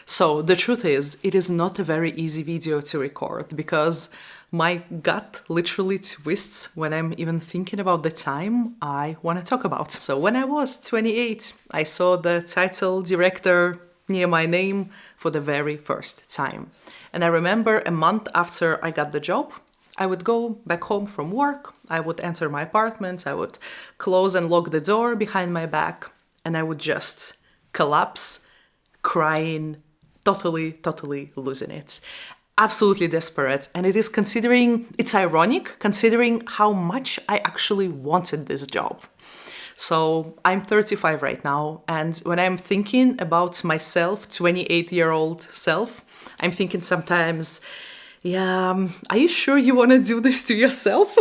So the truth is, it is not a very easy video to record because my gut literally twists when I'm even thinking about the time I want to talk about. So when I was 28, I saw the title director near my name for the very first time. And I remember a month after I got the job, I would go back home from work, I would enter my apartment, I would close and lock the door behind my back, and I would just collapse, crying, totally losing it. Absolutely desperate. And it's ironic considering how much I actually wanted this job. So I'm 35 right now, and when I'm thinking about myself, 28-year-old self, I'm thinking sometimes, yeah, are you sure you want to do this to yourself?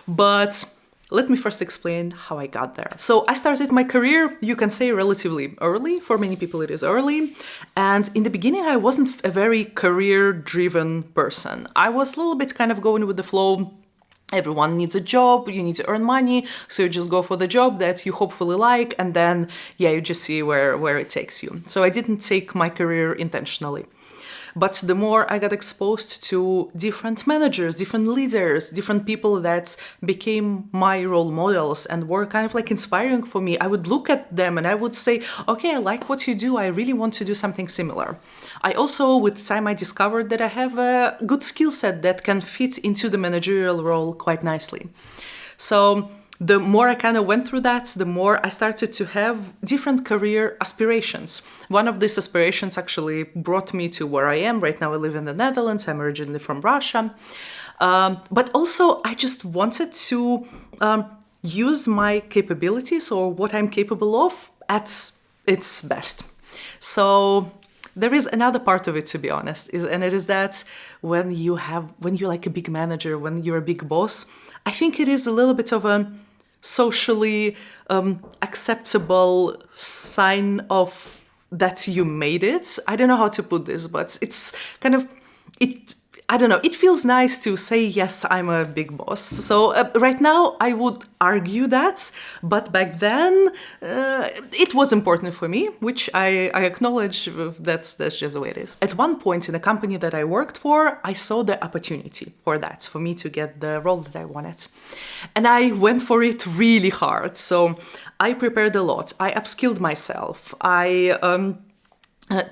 But let me first explain how I got there. So I started my career, you can say, relatively early. For many people it is early. And in the beginning, I wasn't a very career-driven person. I was a little bit kind of going with the flow. Everyone needs a job, you need to earn money, so you just go for the job that you hopefully like, and then, yeah, you just see where it takes you. So I didn't take my career intentionally. But the more I got exposed to different managers, different leaders, different people that became my role models and were kind of like inspiring for me, I would look at them and I would say, okay, I like what you do. I really want to do something similar. I also, with time, I discovered that I have a good skill set that can fit into the managerial role quite nicely. So the more I kind of went through that, the more I started to have different career aspirations. One of these aspirations actually brought me to where I am. Right now I live in the Netherlands. I'm originally from Russia. But also I just wanted to use my capabilities or what I'm capable of at its best. So there is another part of it, to be honest, and it is that when you're like a big manager, when you're a big boss, I think it is a little bit of a socially acceptable sign of that you made it. I don't know how to put this, but it's kind of it. I don't know. It feels nice to say, yes, I'm a big boss. So right now I would argue that, but back then it was important for me, which I acknowledge. That's just the way it is. At one point in the company that I worked for, I saw the opportunity for me to get the role that I wanted. And I went for it really hard. So I prepared a lot. I upskilled myself. I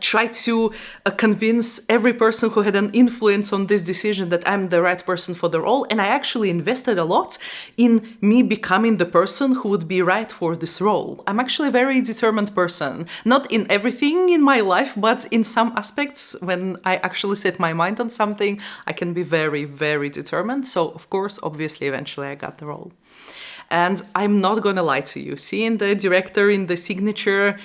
tried to convince every person who had an influence on this decision that I'm the right person for the role. And I actually invested a lot in me becoming the person who would be right for this role. I'm actually a very determined person, not in everything in my life, but in some aspects. When I actually set my mind on something, I can be very determined. So of course, obviously, eventually I got the role. And I'm not gonna lie to you, seeing the director in the signature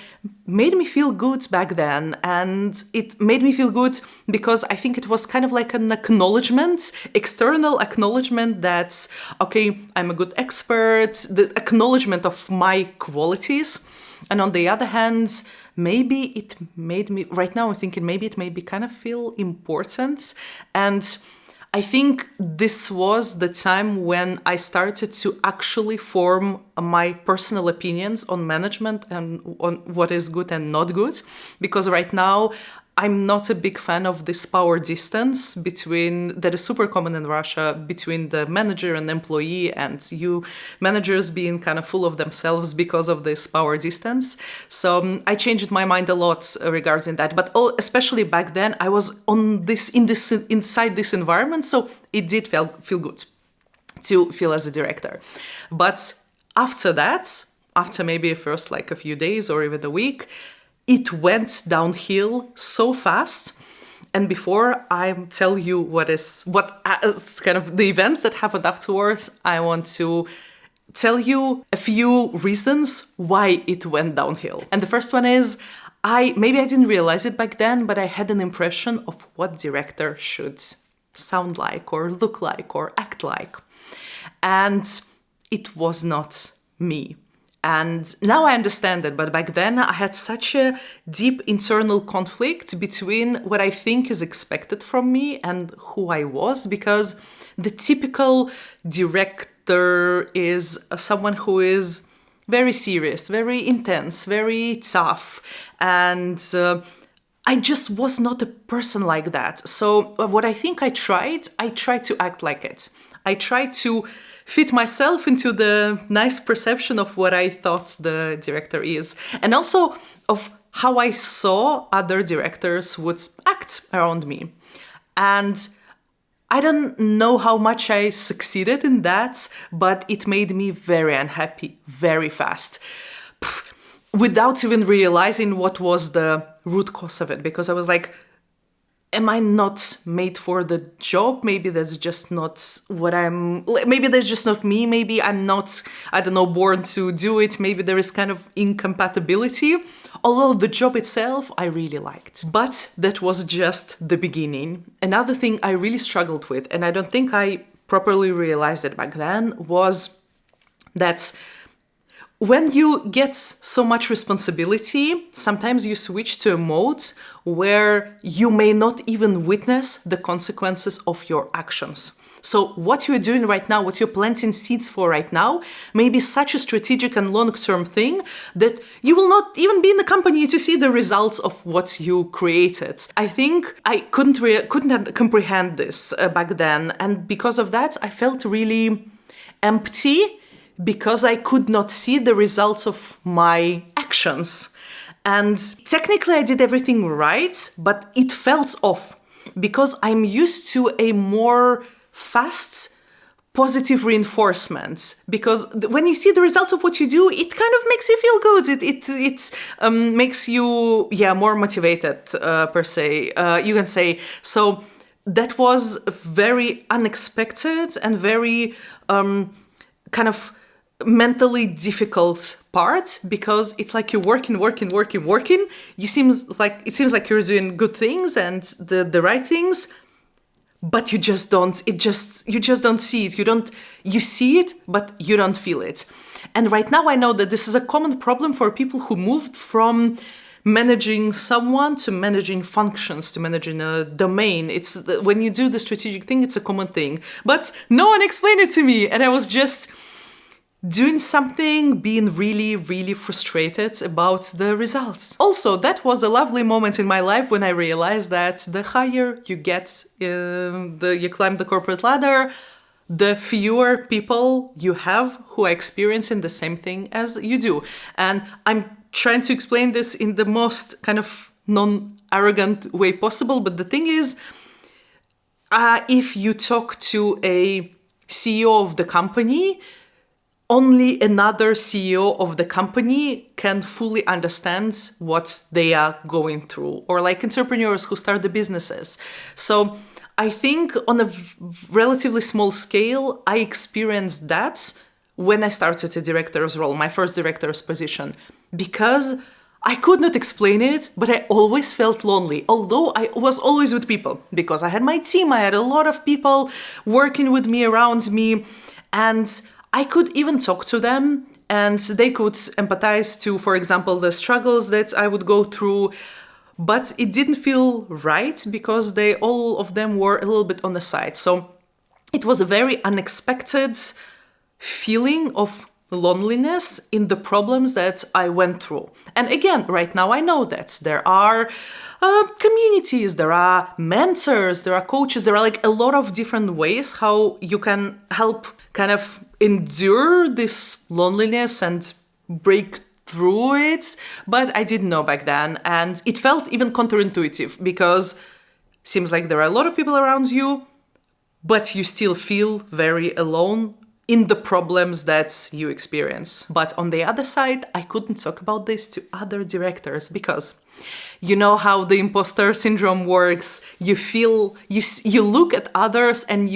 made me feel good back then. And it made me feel good because I think it was kind of like an acknowledgement, external acknowledgement that, okay, I'm a good expert, the acknowledgement of my qualities. And on the other hand, maybe it made me, right now I'm thinking maybe it made me kind of feel important. And I think this was the time when I started to actually form my personal opinions on management and on what is good and not good. Because right now, I'm not a big fan of this power distance that is super common in Russia between the manager and employee, and you managers being kind of full of themselves because of this power distance. So I changed my mind a lot regarding that. But especially back then, I was inside this environment, so it did feel good to feel as a director. But after that, after maybe first like a few days or even a week, it went downhill so fast. And before I tell you what is kind of the events that happened afterwards, I want to tell you a few reasons why it went downhill. And the first one is, maybe I didn't realize it back then, but I had an impression of what director should sound like or look like or act like. And it was not me. And now I understand it, but back then I had such a deep internal conflict between what I think is expected from me and who I was, because the typical director is someone who is very serious, very intense, very tough, and I just was not a person like that. So what I tried to act like it. I tried to fit myself into the nice perception of what I thought the director is, and also of how I saw other directors would act around me. And I don't know how much I succeeded in that, but it made me very unhappy very fast, without even realizing what was the root cause of it, because I was like, am I not made for the job? Maybe that's just not what maybe that's just not me. Maybe I'm not, I don't know, born to do it. Maybe there is kind of incompatibility. Although the job itself, I really liked. But that was just the beginning. Another thing I really struggled with, and I don't think I properly realized it back then, was that when you get so much responsibility, sometimes you switch to a mode where you may not even witness the consequences of your actions. So what you're doing right now, what you're planting seeds for right now, may be such a strategic and long-term thing that you will not even be in the company to see the results of what you created. I think I couldn't comprehend this back then, and because of that, I felt really empty, because I could not see the results of my actions. And technically I did everything right, but it felt off, because I'm used to a more fast, positive reinforcement. Because when you see the results of what you do, it kind of makes you feel good. It makes you, more motivated, per se, you can say. So that was very unexpected and very kind of mentally difficult part, because it's like you're working. It seems like you're doing good things and the right things, but you just don't see it. You see it, but you don't feel it. And right now I know that this is a common problem for people who moved from managing someone to managing functions, to managing a domain. It's when you do the strategic thing, it's a common thing, but no one explained it to me, and I was just doing something, being really, really frustrated about the results. Also, that was a lovely moment in my life when I realized that the higher you get, you climb the corporate ladder, the fewer people you have who are experiencing the same thing as you do. And I'm trying to explain this in the most kind of non-arrogant way possible, but the thing is, if you talk to a CEO of the company, only another CEO of the company can fully understand what they are going through, or like entrepreneurs who start the businesses. So I think on a relatively small scale, I experienced that when I started a director's role, my first director's position, because I could not explain it, but I always felt lonely, although I was always with people, because I had my team, I had a lot of people working with me, around me, and I could even talk to them, and they could empathize to, for example, the struggles that I would go through. But it didn't feel right, because all of them were a little bit on the side. So it was a very unexpected feeling of loneliness in the problems that I went through. And again, right now I know that there are communities, there are mentors, there are coaches, there are like a lot of different ways how you can help kind of endure this loneliness and break through it. But I didn't know back then, and it felt even counterintuitive, because it seems like there are a lot of people around you, but you still feel very alone in the problems that you experience. But on the other side, I couldn't talk about this to other directors, because you know how the imposter syndrome works. You feel, you look at others and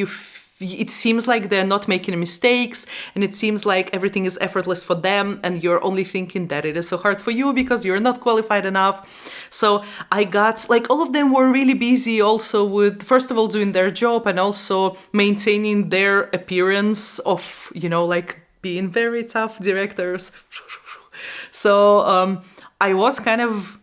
it seems like they're not making mistakes, and it seems like everything is effortless for them, and you're only thinking that it is so hard for you because you're not qualified enough. So I got, like, all of them were really busy also with, first of all, doing their job, and also maintaining their appearance of, like being very tough directors. So I was kind of,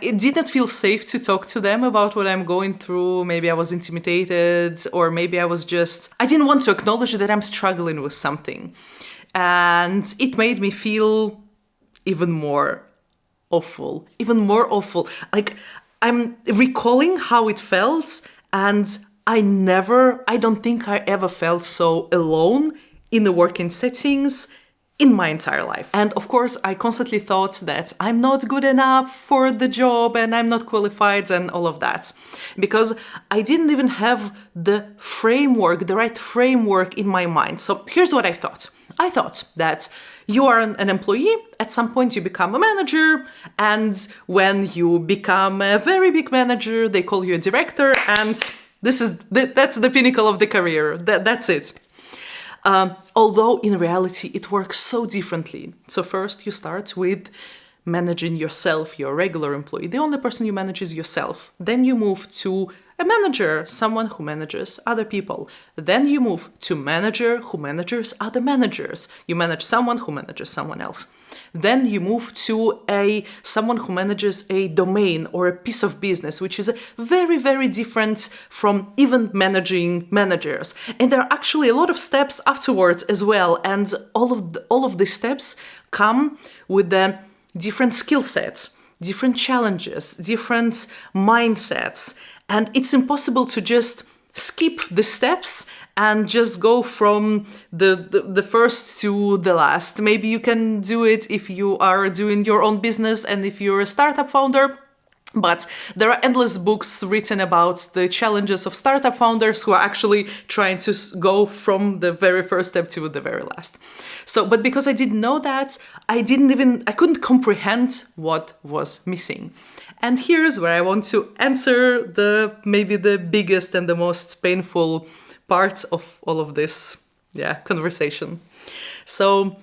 it did not feel safe to talk to them about what I'm going through. Maybe I was intimidated, or maybe I didn't want to acknowledge that I'm struggling with something. And it made me feel even more awful. Like, I'm recalling how it felt, and I don't think I ever felt so alone in the working settings in my entire life. And of course, I constantly thought that I'm not good enough for the job and I'm not qualified and all of that. Because I didn't even have the right framework in my mind. So here's what I thought. I thought that you are an employee, at some point you become a manager, and when you become a very big manager, they call you a director, and that's the pinnacle of the career. That's it. Although in reality it works so differently. So first you start with managing yourself, your regular employee. The only person you manage is yourself. Then you move to a manager, someone who manages other people. Then you move to manager who manages other managers. You manage someone who manages someone else. Then you move to someone who manages a domain or a piece of business, which is very, very different from even managing managers. And there are actually a lot of steps afterwards as well. And all of these steps come with the different skill sets, different challenges, different mindsets. And it's impossible to just skip the steps and just go from the first to the last. Maybe you can do it if you are doing your own business and if you're a startup founder. But there are endless books written about the challenges of startup founders who are actually trying to go from the very first step to the very last. But because I didn't know that, I couldn't comprehend what was missing. And here's where I want to answer maybe the biggest and the most painful part of all of this, conversation. So,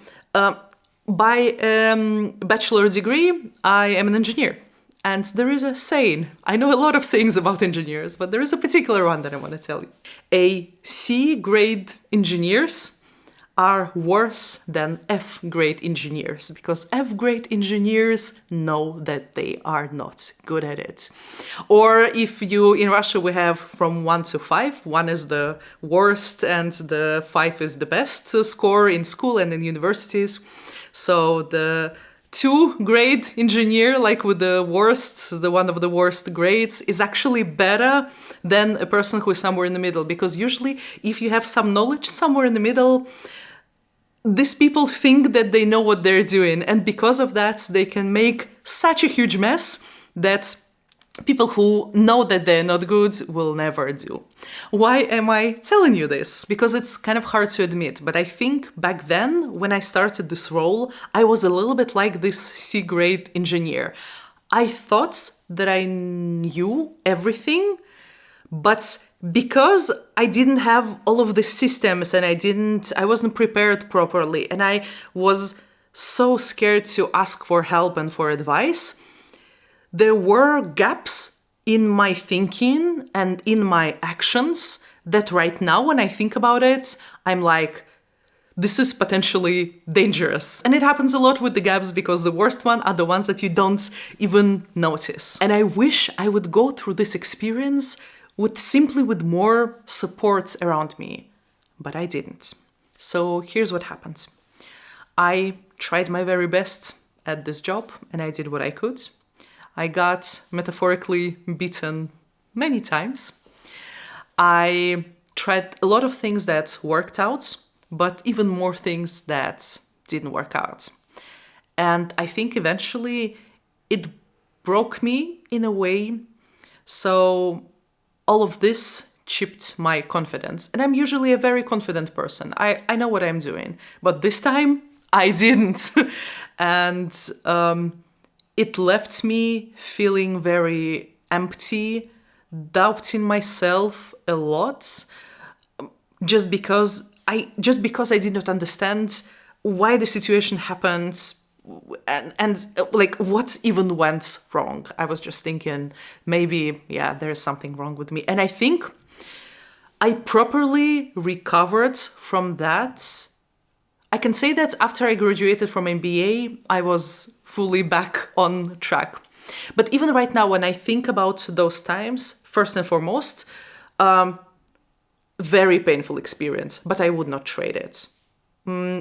by bachelor degree, I am an engineer. And there is a saying, I know a lot of sayings about engineers, but there is a particular one that I want to tell you. A C-grade engineers are worse than F-grade engineers, because F-grade engineers know that they are not good at it. Or in Russia we have from 1 to 5, 1 is the worst and the 5 is the best score in school and in universities. So the 2-grade engineer, like with the one of the worst grades, is actually better than a person who is somewhere in the middle, because usually if you have some knowledge somewhere in the middle, these people think that they know what they're doing, and because of that, they can make such a huge mess that people who know that they're not good will never do. Why am I telling you this? Because it's kind of hard to admit, but I think back then, when I started this role, I was a little bit like this C-grade engineer. I thought that I knew everything, but because I didn't have all of the systems and I wasn't prepared properly, and I was so scared to ask for help and for advice, there were gaps in my thinking and in my actions that right now, when I think about it, I'm like, this is potentially dangerous. And it happens a lot with the gaps, because the worst one are the ones that you don't even notice. And I wish I would go through this experience with more support around me, but I didn't. So here's what happened. I tried my very best at this job and I did what I could. I got metaphorically beaten many times. I tried a lot of things that worked out, but even more things that didn't work out. And I think eventually it broke me in a way. So all of this chipped my confidence. And I'm usually a very confident person. I know what I'm doing. But this time, I didn't. And it left me feeling very empty, doubting myself a lot, just because I did not understand why the situation happened, and like what even went wrong. I was just thinking, maybe, there's something wrong with me. And I think I properly recovered from that. I can say that after I graduated from MBA, I was fully back on track. But even right now, when I think about those times, first and foremost, very painful experience, but I would not trade it.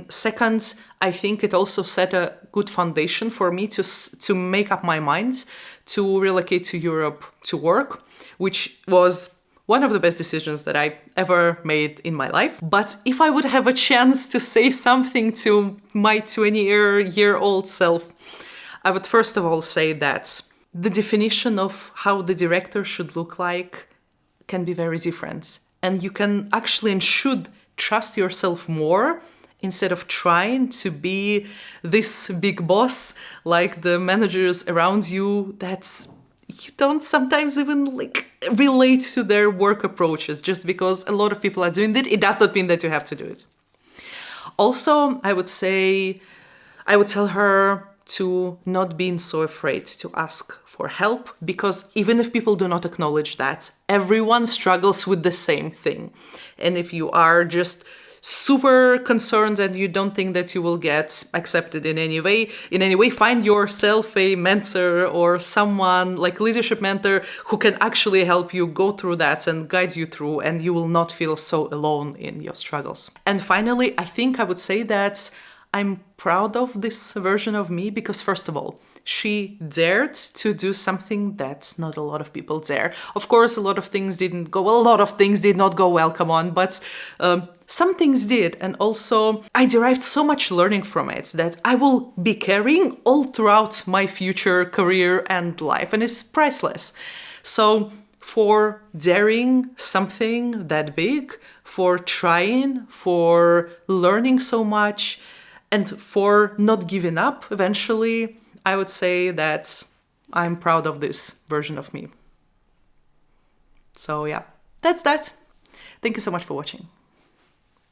Second, I think it also set a good foundation for me to make up my mind to relocate to Europe to work, which was one of the best decisions that I ever made in my life. But if I would have a chance to say something to my 20-year-old self, I would first of all say that the definition of how the director should look like can be very different. And you can actually and should trust yourself more instead of trying to be this big boss like the managers around you that you don't sometimes even relate to their work approaches. Just because a lot of people are doing it, it does not mean that you have to do it. Also, I would tell her to not being so afraid to ask for help, because even if people do not acknowledge that, everyone struggles with the same thing. And if you are just super concerned and you don't think that you will get accepted in any way, find yourself a mentor or someone like leadership mentor who can actually help you go through that and guide you through, and you will not feel so alone in your struggles. And finally, I think I would say that I'm proud of this version of me because, first of all, she dared to do something that not a lot of people dare. Of course, a lot of things did not go well, come on, but some things did. And also, I derived so much learning from it that I will be carrying all throughout my future career and life, and it's priceless. So, for daring something that big, for trying, for learning so much, and for not giving up eventually, I would say that I'm proud of this version of me. So yeah, that's that. Thank you so much for watching.